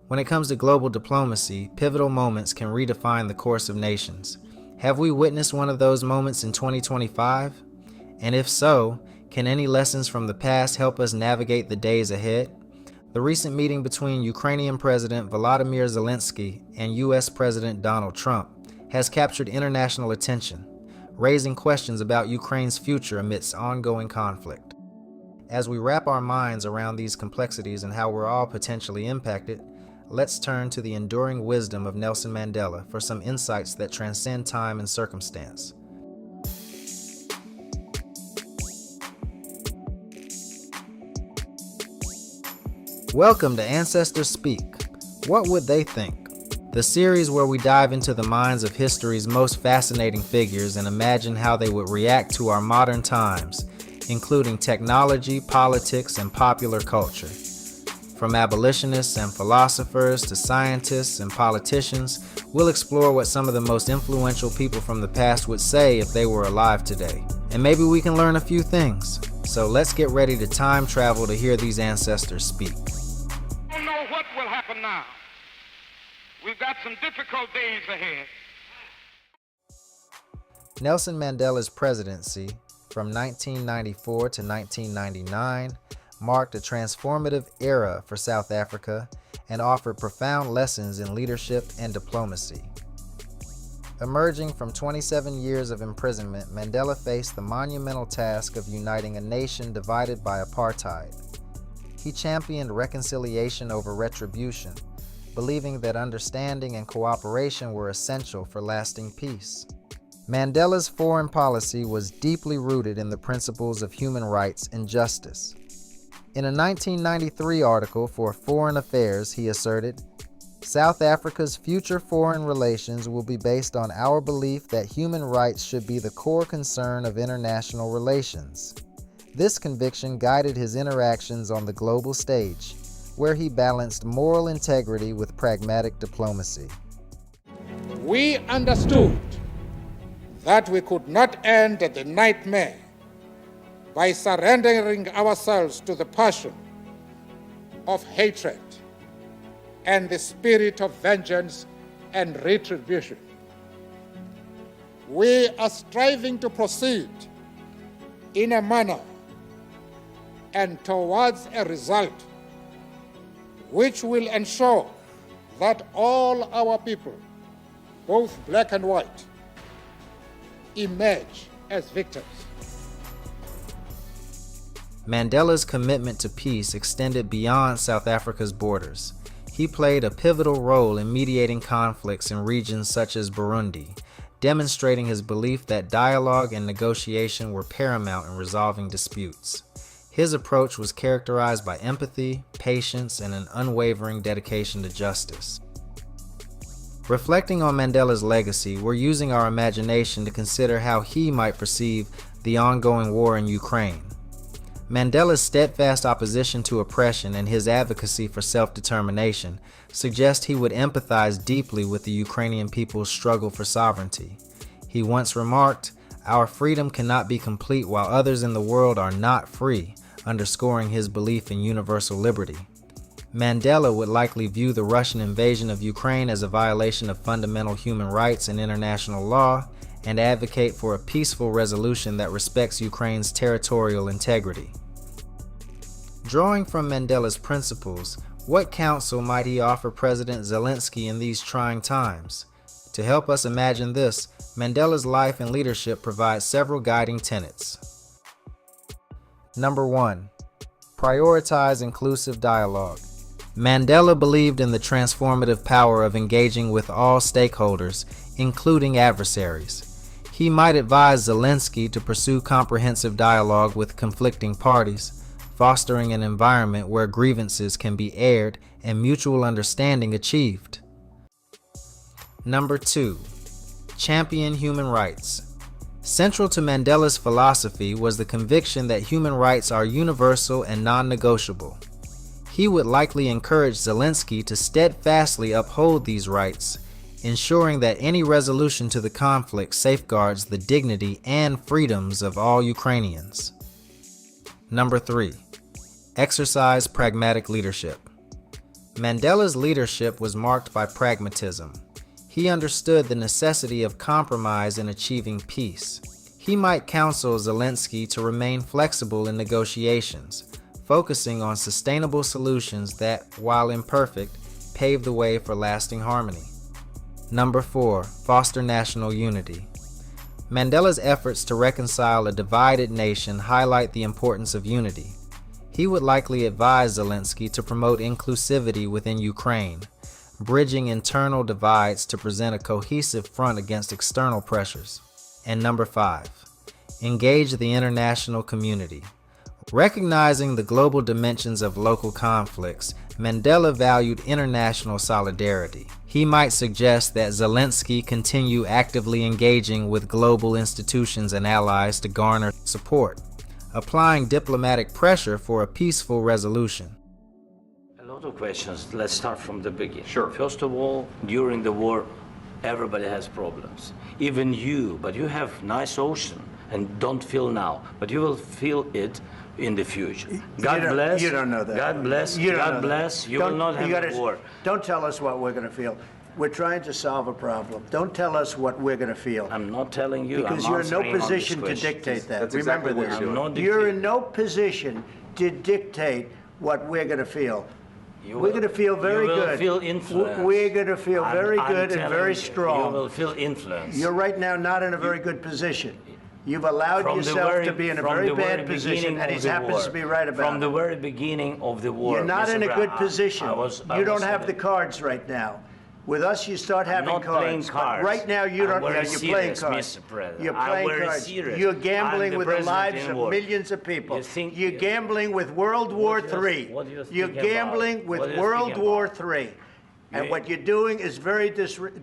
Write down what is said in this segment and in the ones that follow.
When it comes to global diplomacy, pivotal moments can redefine the course of nations. Have we witnessed one of those moments in 2025? And if so, can any lessons from the past help us navigate the days ahead? The recent meeting between Ukrainian President Volodymyr Zelenskyy and U.S. President Donald Trump has captured international attention, raising questions about Ukraine's future amidst ongoing conflict. As we wrap our minds around these complexities and how we're all potentially impacted, let's turn to the enduring wisdom of Nelson Mandela for some insights that transcend time and circumstance. Welcome to Ancestor Speak. What would they think? The series where we dive into the minds of history's most fascinating figures and imagine how they would react to our modern times, including technology, politics, and popular culture. From abolitionists and philosophers to scientists and politicians, we'll explore what some of the most influential people from the past would say if they were alive today. And maybe we can learn a few things. So let's get ready to time travel to hear these ancestors speak. I don't know what will happen now. We've got some difficult days ahead. Nelson Mandela's presidency from 1994 to 1999 marked a transformative era for South Africa and offered profound lessons in leadership and diplomacy. Emerging from 27 years of imprisonment, Mandela faced the monumental task of uniting a nation divided by apartheid. He championed reconciliation over retribution, believing that understanding and cooperation were essential for lasting peace. Mandela's foreign policy was deeply rooted in the principles of human rights and justice. In a 1993 article for Foreign Affairs, he asserted, "South Africa's future foreign relations will be based on our belief that human rights should be the core concern of international relations." This conviction guided his interactions on the global stage, where he balanced moral integrity with pragmatic diplomacy. We understood that we could not end the nightmare by surrendering ourselves to the passion of hatred and the spirit of vengeance and retribution. We are striving to proceed in a manner and towards a result which will ensure that all our people, both black and white, emerge as victors. Mandela's commitment to peace extended beyond South Africa's borders. He played a pivotal role in mediating conflicts in regions such as Burundi, demonstrating his belief that dialogue and negotiation were paramount in resolving disputes. His approach was characterized by empathy, patience, and an unwavering dedication to justice. Reflecting on Mandela's legacy, we're using our imagination to consider how he might perceive the ongoing war in Ukraine. Mandela's steadfast opposition to oppression and his advocacy for self-determination suggest he would empathize deeply with the Ukrainian people's struggle for sovereignty. He once remarked, "Our freedom cannot be complete while others in the world are not free," underscoring his belief in universal liberty. Mandela would likely view the Russian invasion of Ukraine as a violation of fundamental human rights and international law, and advocate for a peaceful resolution that respects Ukraine's territorial integrity. Drawing from Mandela's principles, what counsel might he offer President Zelenskyy in these trying times? To help us imagine this, Mandela's life and leadership provide several guiding tenets. Number 1. Prioritize inclusive dialogue. Mandela believed in the transformative power of engaging with all stakeholders, including adversaries. He might advise Zelenskyy to pursue comprehensive dialogue with conflicting parties, fostering an environment where grievances can be aired and mutual understanding achieved. Number 2. Champion human rights. Central to Mandela's philosophy was the conviction that human rights are universal and non-negotiable. He would likely encourage Zelenskyy to steadfastly uphold these rights, ensuring that any resolution to the conflict safeguards the dignity and freedoms of all Ukrainians. Number 3. Exercise pragmatic leadership. Mandela's leadership was marked by pragmatism. He understood the necessity of compromise in achieving peace. He might counsel Zelenskyy to remain flexible in negotiations, focusing on sustainable solutions that, while imperfect, pave the way for lasting harmony. Number 4, foster national unity. Mandela's efforts to reconcile a divided nation highlight the importance of unity. He would likely advise Zelenskyy to promote inclusivity within Ukraine, bridging internal divides to present a cohesive front against external pressures. And number 5, engage the international community. Recognizing the global dimensions of local conflicts, Mandela valued international solidarity. He might suggest that Zelenskyy continue actively engaging with global institutions and allies to garner support, applying diplomatic pressure for a peaceful resolution. A lot of questions. Let's start from the beginning. Sure. First of all, during the war, everybody has problems. Even you, but you have nice ocean and don't feel now, but you will feel it in the future. God bless. You don't know that. God bless. God bless. You will not have a war. Don't tell us what we're going to feel. We're trying to solve a problem. Don't tell us what we're going to feel. I'm not telling you. Because I'm you're in no answering on position this to question. dictate that. That's Remember exactly what this. you're doing. I'm not You're in dictating. no position to dictate what we're going to feel. You We're will- going to feel very you will good. feel influenced. We're going to feel very I'm good and telling very you, strong. You will feel influence. You're right now not in a very good position. You've allowed From the yourself very- to be in a from very the bad very position, beginning and of he the happens war. to be right about From the it. very beginning of the war. You're not Mr. in a Brown, good position. I You don't was have the cards right now. With us, you start having not playing cards. cards. But right now, you I'm don't. very Yeah, you're playing serious, cards. Mr. President. You're I'm playing very cards. serious. You're I'm gambling the with the president lives in of war. millions of people. You think- You're gambling with World War do you- III. what do you think You're about? gambling with What do you World think War about? III. And You- what you're doing is very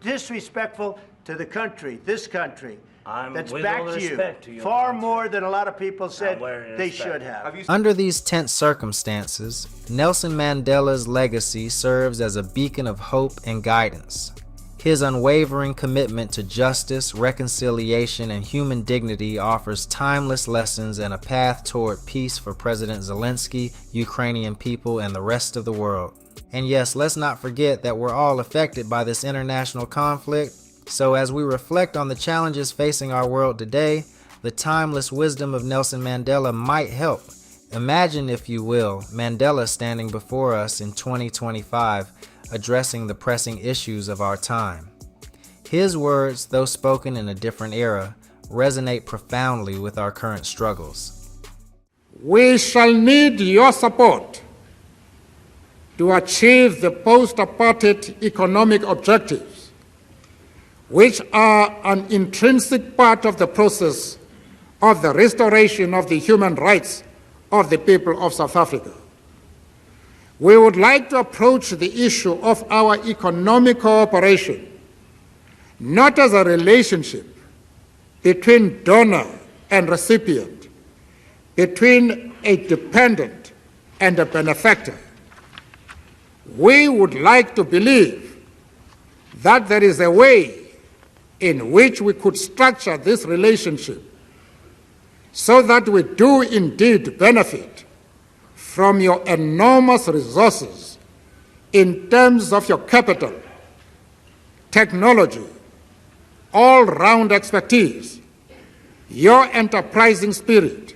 disrespectful to the country, this country. That's with back all to you. respect to your Far country. more than a lot of people said very they respect. should have. Under these tense circumstances, Nelson Mandela's legacy serves as a beacon of hope and guidance. His unwavering commitment to justice, reconciliation, and human dignity offers timeless lessons and a path toward peace for President Zelenskyy, Ukrainian people, and the rest of the world. And yes, let's not forget that we're all affected by this international conflict. So as we reflect on the challenges facing our world today, the timeless wisdom of Nelson Mandela might help. Imagine, if you will, Mandela standing before us in 2025, addressing the pressing issues of our time. His words, though spoken in a different era, resonate profoundly with our current struggles. We shall need your support to achieve the post-apartheid economic objectives, which are an intrinsic part of the process of the restoration of the human rights of the people of South Africa. We would like to approach the issue of our economic cooperation not as a relationship between donor and recipient, between a dependent and a benefactor. We would like to believe that there is a way in which we could structure this relationship so that we do indeed benefit from your enormous resources in terms of your capital, technology, all-round expertise, your enterprising spirit,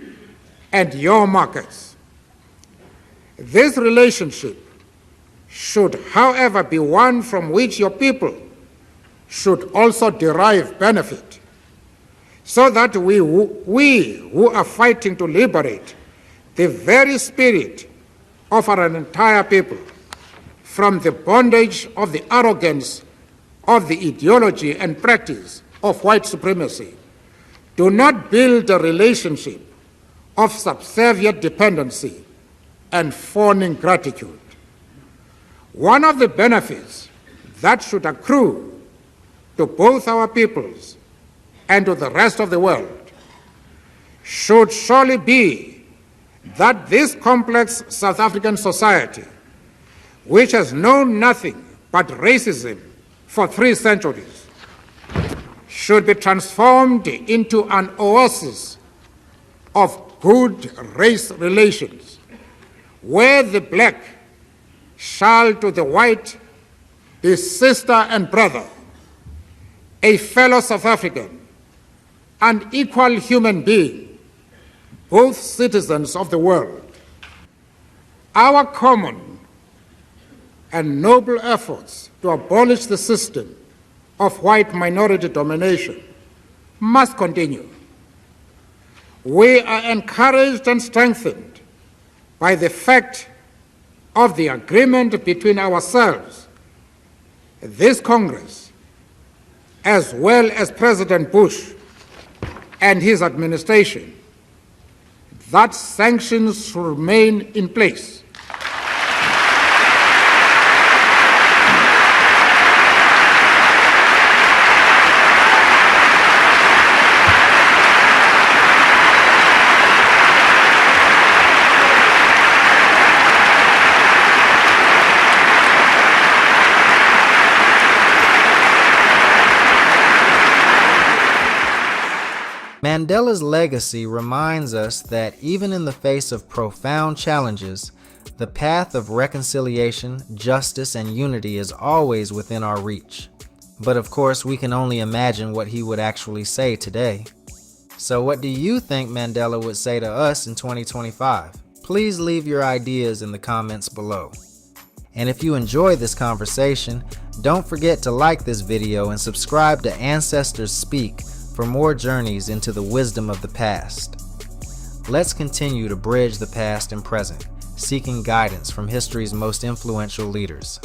and your markets. This relationship should, however, be one from which your people should also derive benefit, so that we who are fighting to liberate the very spirit of our entire people from the bondage of the arrogance of the ideology and practice of white supremacy, do not build a relationship of subservient dependency and fawning gratitude. One of the benefits that should accrue to both our peoples and to the rest of the world should surely be that this complex South African society, which has known nothing but racism for 3 centuries, should be transformed into an oasis of good race relations, where the black shall to the white be sister and brother, a fellow South African, an equal human being, both citizens of the world. Our common and noble efforts to abolish the system of white minority domination must continue. We are encouraged and strengthened by the fact of the agreement between ourselves, this Congress, as well as President Bush and his administration, that sanctions should remain in place. Mandela's legacy reminds us that even in the face of profound challenges, the path of reconciliation, justice, and unity is always within our reach. But of course, we can only imagine what he would actually say today. So what do you think Mandela would say to us in 2025? Please leave your ideas in the comments below. And if you enjoyed this conversation, don't forget to like this video and subscribe to Ancestors Speak for more journeys into the wisdom of the past. Let's continue to bridge the past and present, seeking guidance from history's most influential leaders.